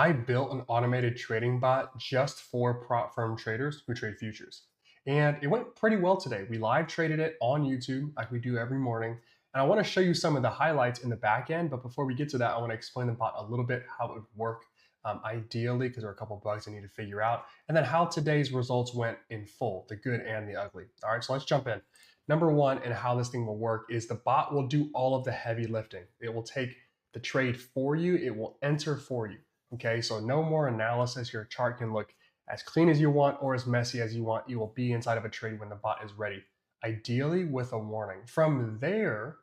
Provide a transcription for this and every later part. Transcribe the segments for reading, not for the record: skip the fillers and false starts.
I built an automated trading bot just for prop firm traders who trade futures. And it went pretty well today. We live traded it on YouTube like we do every morning. And I want to show you some of the highlights in the back end. But before we get to that, I want to explain the bot a little bit, how it would work ideally, because there are a couple bugs I need to figure out. And then how today's results went in full, the good and the ugly. All right, so let's jump in. Number one, and how this thing will work is the bot will do all of the heavy lifting. It will take the trade for you, it will enter for you. Okay, so no more analysis. Your chart can look as clean as you want or as messy as you want. You will be inside of a trade when the bot is ready, ideally with a warning. From there,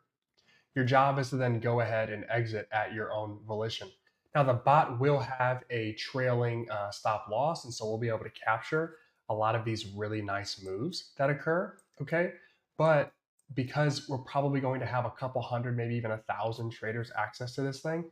your job is to then go ahead and exit at your own volition. Now, the bot will have a trailing stop loss, and so we'll be able to capture a lot of these really nice moves that occur. Okay, but because we're probably going to have a couple hundred, maybe even 1,000 traders access to this thing,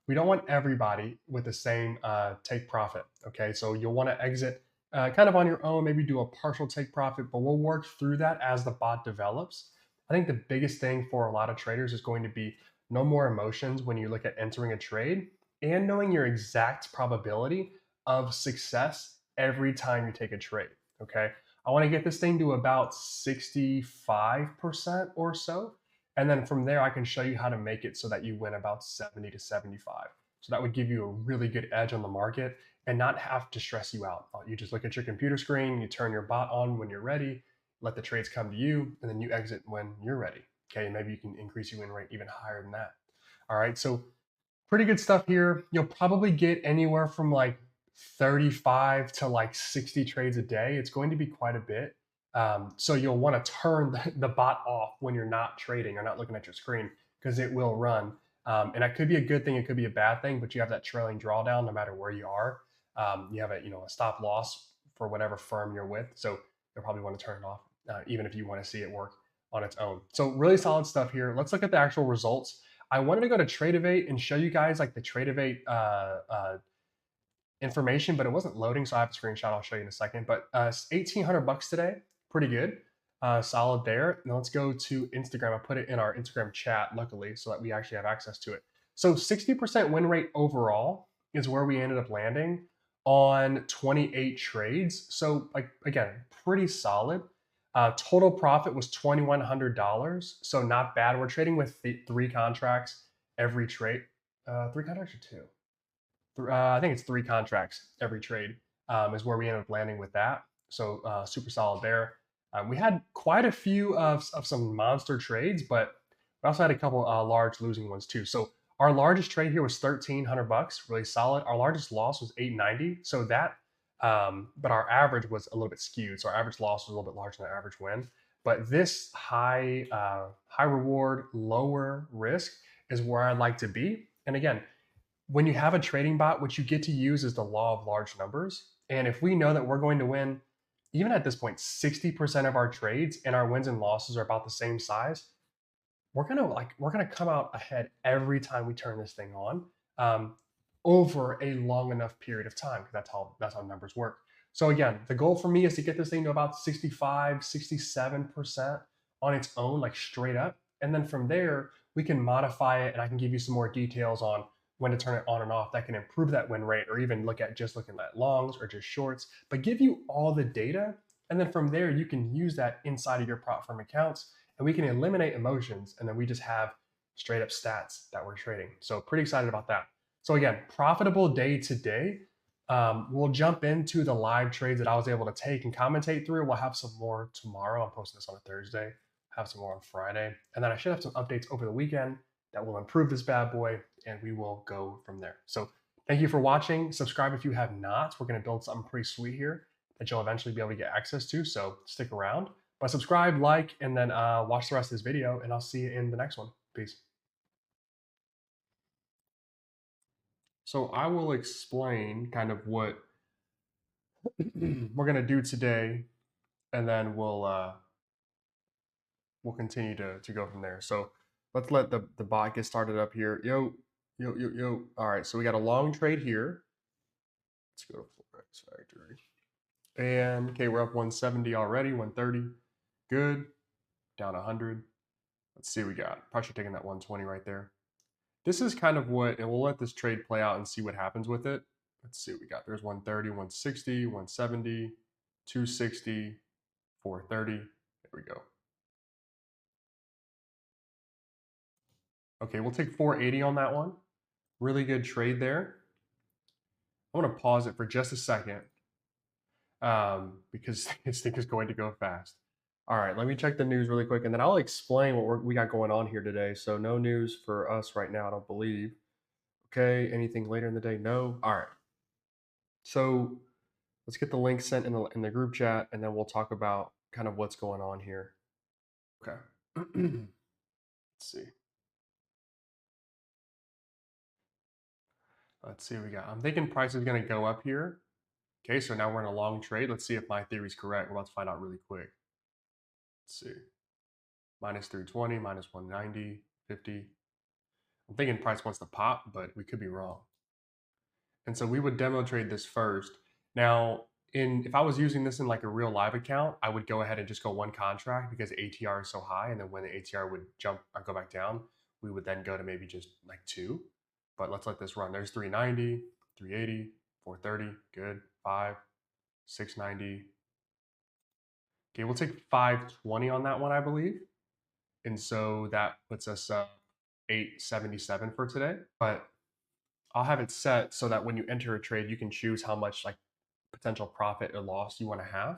we don't want everybody with the same take profit. Okay, so you'll want to exit kind of on your own, maybe do a partial take profit, but we'll work through that as the bot develops. I think the biggest thing for a lot of traders is going to be no more emotions when you look at entering a trade and knowing your exact probability of success every time you take a trade. Okay, I want to get this thing to about 65% or so. And then from there, I can show you how to make it so that you win about 70 to 75. So that would give you a really good edge on the market and not have to stress you out. You just look at your computer screen, you turn your bot on when you're ready, let the trades come to you, and then you exit when you're ready. Okay, maybe you can increase your win rate even higher than that. All right, so pretty good stuff here. You'll probably get anywhere from like 35 to like 60 trades a day. It's going to be quite a bit. So you'll want to turn the bot off when you're not trading or not looking at your screen because it will run. And that could be a good thing, it could be a bad thing, but you have that trailing drawdown no matter where you are. You have a stop loss for whatever firm you're with. So you'll probably want to turn it off, even if you want to see it work on its own. So really solid stuff here. Let's look at the actual results. I wanted to go to Tradeovate and show you guys like the Tradeovate information, but it wasn't loading, so I have a screenshot I'll show you in a second. But 1,800 bucks today, pretty good, solid there. Now let's go to Instagram. I put it in our Instagram chat, luckily, so that we actually have access to it. So 60% win rate overall is where we ended up landing on 28 trades. So like again, pretty solid. Total profit was $2,100, so not bad. We're trading with three contracts every trade. Three contracts or two? I think it's three contracts every trade is where we ended up landing with that. So super solid there. We had quite a few of some monster trades, but we also had a couple large losing ones too. So our largest trade here was 1,300 bucks, really solid. Our largest loss was 890. So that, but our average was a little bit skewed. So our average loss was a little bit larger than our average win. But this high reward, lower risk is where I'd like to be. And again, when you have a trading bot, what you get to use is the law of large numbers. And if we know that we're going to win, even at this point, 60% of our trades and our wins and losses are about the same size, we're gonna come out ahead every time we turn this thing on over a long enough period of time, because that's how numbers work. So again, the goal for me is to get this thing to about 65, 67% on its own, like straight up. And then from there, we can modify it and I can give you some more details on when to turn it on and off that can improve that win rate, or even look at just looking at longs or just shorts, but give you all the data. And then from there, you can use that inside of your prop firm accounts and we can eliminate emotions. And then we just have straight up stats that we're trading. So pretty excited about that. So again, profitable day today. We'll jump into the live trades that I was able to take and commentate through. We'll have some more tomorrow. I'm posting this on a Thursday, have some more on Friday. And then I should have some updates over the weekend that will improve this bad boy, and we will go from there. So thank you for watching. Subscribe if you have not. We're going to build something pretty sweet here that you'll eventually be able to get access to, so stick around. But subscribe, like, and then watch the rest of this video, and I'll see you in the next one. Peace. So I will explain kind of what we're going to do today, and then we'll continue to go from there. So let's let the bot get started up here. Yo. All right, so we got a long trade here. Let's go to Forex Factory. And okay, we're up 170 already, 130. Good. Down 100. Let's see what we got. Probably should taking that 120 right there. This is kind of what, and we'll let this trade play out and see what happens with it. Let's see what we got. There's 130, 160, 170, 260, 430. There we go. Okay, we'll take 480 on that one. Really good trade there. I'm going to pause it for just a second because this thing is going to go fast. All right, let me check the news really quick, and then I'll explain what we got going on here today. So no news for us right now, I don't believe. Okay, anything later in the day? No. All right. So let's get the link sent in the group chat, and then we'll talk about kind of what's going on here. Okay. Let's see. Let's see what we got. I'm thinking price is going to go up here. Okay, so now we're in a long trade. Let's see if my theory is correct. We're about to find out really quick. Let's see. Minus 320, minus 190, 50. I'm thinking price wants to pop, but we could be wrong. And so we would demo trade this first. Now, if I was using this in like a real live account, I would go ahead and just go one contract because ATR is so high. And then when the ATR would jump or go back down, we would then go to maybe just like two. But let's let this run. There's 390, 380, 430, good, 5, 690. Okay, we'll take 520 on that one, I believe. And so that puts us 877 for today. But I'll have it set so that when you enter a trade, you can choose how much like potential profit or loss you want to have.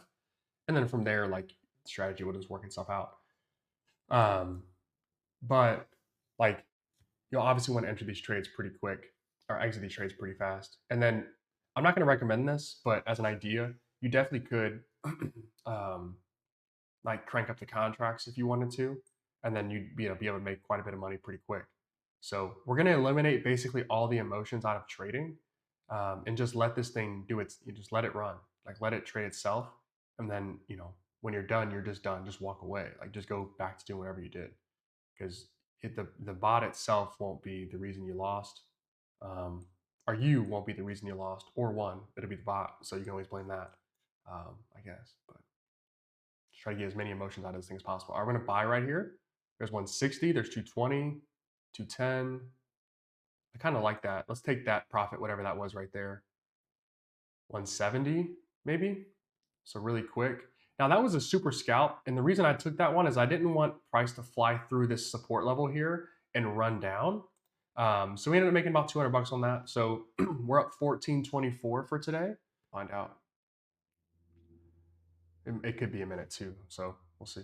And then from there, like strategy will just work itself out. But like you'll obviously want to enter these trades pretty quick or exit these trades pretty fast. And then I'm not going to recommend this, but as an idea, you definitely could like crank up the contracts if you wanted to, and then you'd be able to make quite a bit of money pretty quick. So we're going to eliminate basically all the emotions out of trading, and just let this thing do its. You just let it run, like let it trade itself, and then when you're done, you're just done. Just walk away. Like just go back to doing whatever you did, because the bot itself won't be the reason you lost, or you won't be the reason you lost or won. It'll be the bot, so you can always blame that, I guess. But try to get as many emotions out of this thing as possible. Are we going to buy right here? There's 160, there's 220, 210. I kind of like that. Let's take that profit, whatever that was right there. 170, maybe. So really quick. Now that was a super scalp. And the reason I took that one is I didn't want price to fly through this support level here and run down. So we ended up making about 200 bucks on that. So we're up 1424 for today. Find out. It could be a minute too. So we'll see.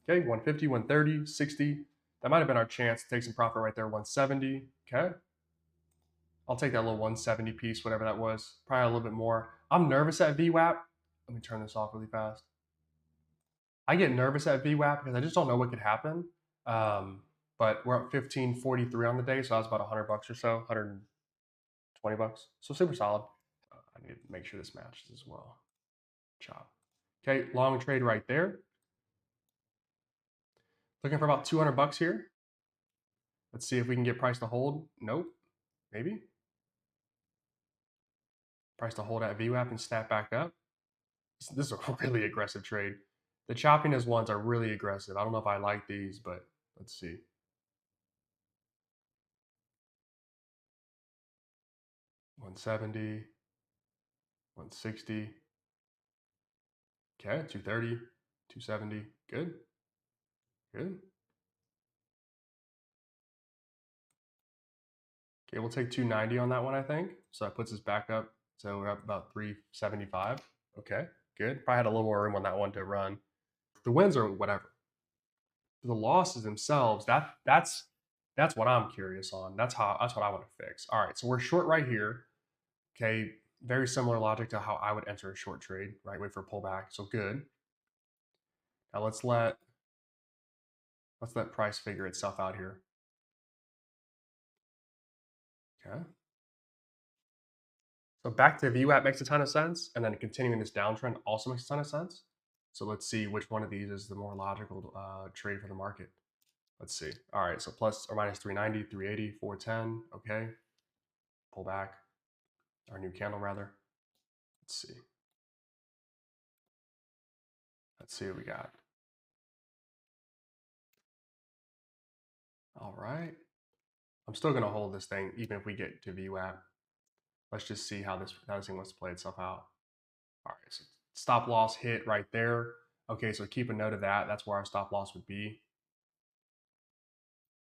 Okay, 150, 130, 60. That might have been our chance to take some profit right there. 170. Okay. I'll take that little 170 piece, whatever that was. Probably a little bit more. I'm nervous at VWAP. Let me turn this off really fast. I get nervous at VWAP because I just don't know what could happen. But we're up 1543 on the day, so that was about 100 bucks or so, 120 bucks. So super solid. I need to make sure this matches as well. Chop. Okay, long trade right there. Looking for about 200 bucks here. Let's see if we can get price to hold. Nope. Maybe. Price to hold at VWAP and snap back up. This is a really aggressive trade. The choppiness ones are really aggressive. I don't know if I like these, but let's see. $170, $160. Okay, $230, $270. Good. Good. Okay, we'll take $290 on that one, I think. So that puts us back up. So we're up about $375. Okay, good. Probably had a little more room on that one to run. The wins are whatever. The losses themselves, that's what I'm curious on. That's what I want to fix. All right, so we're short right here. Okay, very similar logic to how I would enter a short trade, right? Wait for a pullback. So good. Now let's let price figure itself out here. Okay. So back to VWAP makes a ton of sense, and then continuing this downtrend also makes a ton of sense. So let's see which one of these is the more logical trade for the market. Let's see. All right, so plus or minus 390, 380, 410. Okay. Pull back. Our new candle, rather. Let's see. Let's see what we got. All right. I'm still going to hold this thing even if we get to VWAP. Let's just see how this thing wants to play itself out. All right, so stop loss hit right there. Okay, so keep a note of that. That's where our stop loss would be.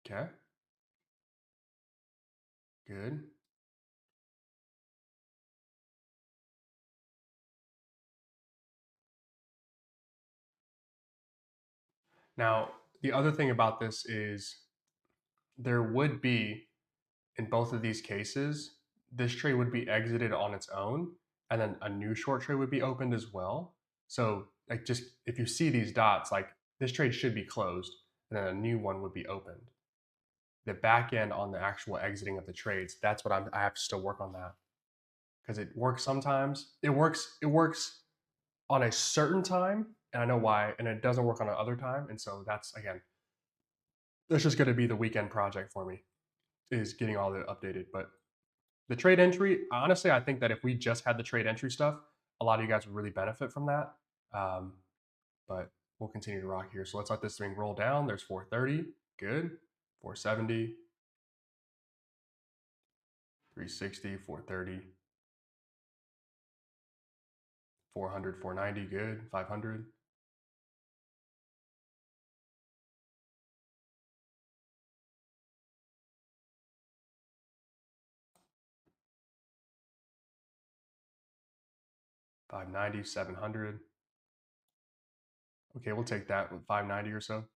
Okay. Good. Now, the other thing about this is there would be, in both of these cases, this trade would be exited on its own, and then a new short trade would be opened as well. So, like, just if you see these dots, like this trade should be closed, and then a new one would be opened. The back end on the actual exiting of the trades, that's what I have to still work on that because it works sometimes. It works. It works on a certain time, and I know why, and it doesn't work on another time. And so that's again, that's just going to be the weekend project for me is getting all the updated. But the trade entry, honestly, I think that if we just had the trade entry stuff, a lot of you guys would really benefit from that. Um, but we'll continue to rock here. So let's let this thing roll down. There's 430, good. 470, 360, 430, 400, 490, good. 500. $590, 700. Okay, we'll take that with 590 or so.